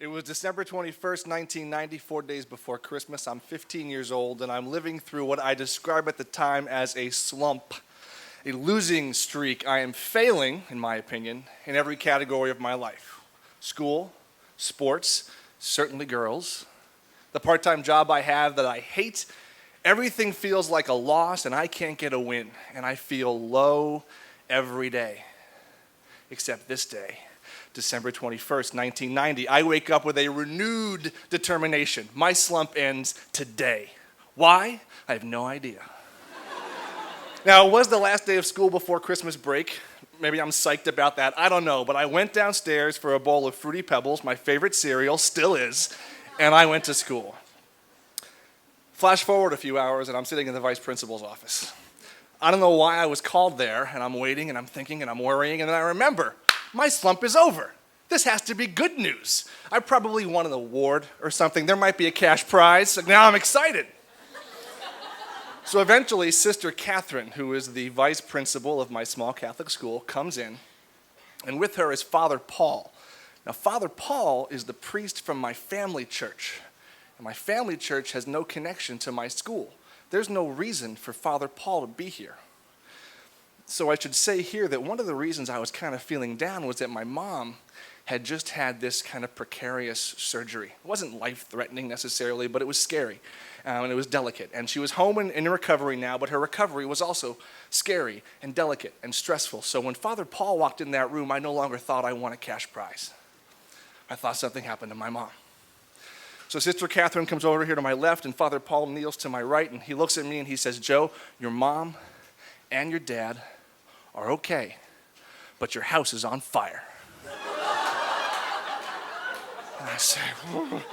It was December 21st, 1990, 4 days before Christmas. I'm 15 years old, and I'm living through what I described at the time as a slump, a losing streak. I am failing, in my opinion, in every category of my life. School, sports, certainly girls, the part-time job I have that I hate. Everything feels like a loss, and I can't get a win, and I feel low every day, except this day. December 21st, 1990. I wake up with a renewed determination. My slump ends today. Why? I have no idea. Now, it was the last day of school before Christmas break. Maybe I'm psyched about that. I don't know. But I went downstairs for a bowl of Fruity Pebbles, my favorite cereal, still is, and I went to school. Flash forward a few hours, and I'm sitting in the vice principal's office. I don't know why I was called there, and I'm waiting, and I'm thinking, and I'm worrying, and then I remember, my slump is over. This has to be good news. I probably won an award or something. There might be a cash prize. So now I'm excited. So eventually, Sister Catherine, who is the vice principal of my small Catholic school, comes in, and with her is Father Paul. Now, Father Paul is the priest from my family church, and my family church has no connection to my school. There's no reason for Father Paul to be here. So I should say here that one of the reasons I was kind of feeling down was that my mom had just had this kind of precarious surgery. It wasn't life-threatening necessarily, but it was scary, and it was delicate. And she was home in recovery now, but her recovery was also scary and delicate and stressful. So when Father Paul walked in that room, I no longer thought I won a cash prize. I thought something happened to my mom. So Sister Catherine comes over here to my left, and Father Paul kneels to my right, and he looks at me and he says, "Joe, your mom and your dad are okay, but your house is on fire." And I say, "Whoa."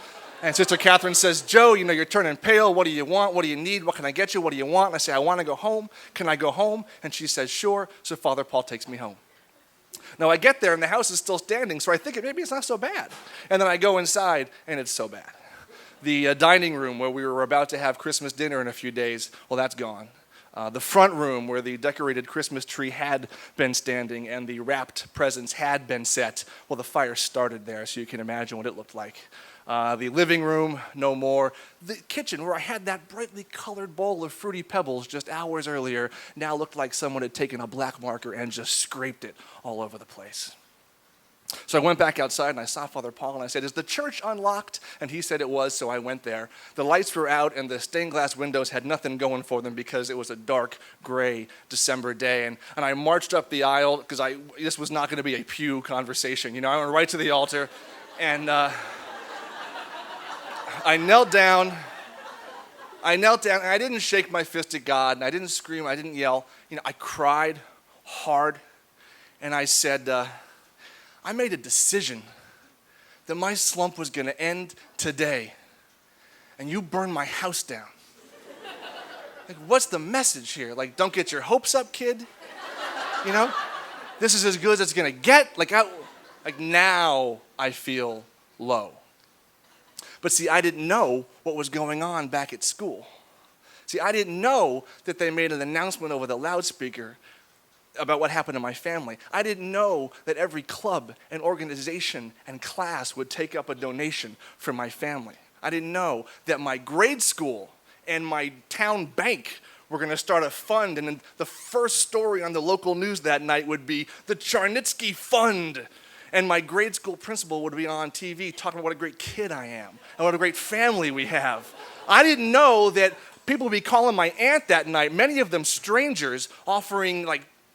And Sister Catherine says, "Joe, you're turning pale. What do you want? What do you need? What can I get you? What do you want?" And I say, "I want to go home. Can I go home?" And she says, "Sure." So Father Paul takes me home. Now I get there and the house is still standing, so I think maybe it's not so bad. And then I go inside and it's so bad. The dining room where we were about to have Christmas dinner in a few days, well, that's gone. The front room where the decorated Christmas tree had been standing and the wrapped presents had been set, well, the fire started there, so you can imagine what it looked like. The living room, no more. The kitchen, where I had that brightly colored bowl of Fruity Pebbles just hours earlier, now looked like someone had taken a black marker and just scraped it all over the place. So I went back outside and I saw Father Paul and I said, "Is the church unlocked?" And he said it was, so I went there. The lights were out and the stained glass windows had nothing going for them because it was a dark, gray December day. And I marched up the aisle because this was not going to be a pew conversation. I went right to the altar and I knelt down. And I didn't shake my fist at God and I didn't scream, I didn't yell. I cried hard and I said, I made a decision that my slump was going to end today, and you burned my house down. What's the message here? Don't get your hopes up, kid. This is as good as it's going to get. Now I feel low. But see, I didn't know what was going on back at school. See, I didn't know that they made an announcement over the loudspeaker about what happened to my family. I didn't know that every club and organization and class would take up a donation for my family. I didn't know that my grade school and my town bank were going to start a fund, and then the first story on the local news that night would be the Charnitski Fund. And my grade school principal would be on TV talking about what a great kid I am and what a great family we have. I didn't know that people would be calling my aunt that night, many of them strangers, offering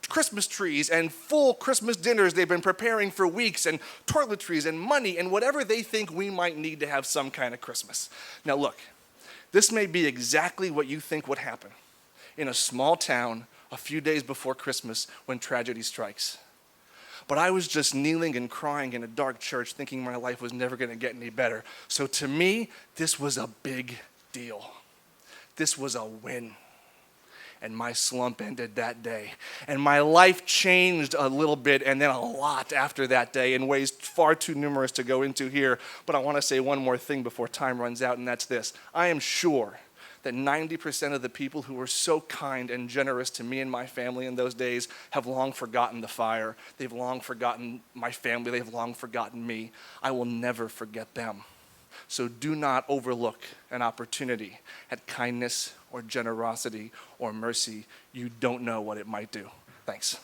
Christmas trees and full Christmas dinners they've been preparing for weeks, and toiletries and money and whatever they think we might need to have some kind of Christmas. Now look, this may be exactly what you think would happen in a small town a few days before Christmas when tragedy strikes. But I was just kneeling and crying in a dark church thinking my life was never going to get any better. So to me, this was a big deal. This was a win. And my slump ended that day. And my life changed a little bit and then a lot after that day in ways far too numerous to go into here. But I want to say one more thing before time runs out, and that's this. I am sure that 90% of the people who were so kind and generous to me and my family in those days have long forgotten the fire. They've long forgotten my family. They've long forgotten me. I will never forget them. So do not overlook an opportunity at kindness or generosity or mercy. You don't know what it might do. Thanks.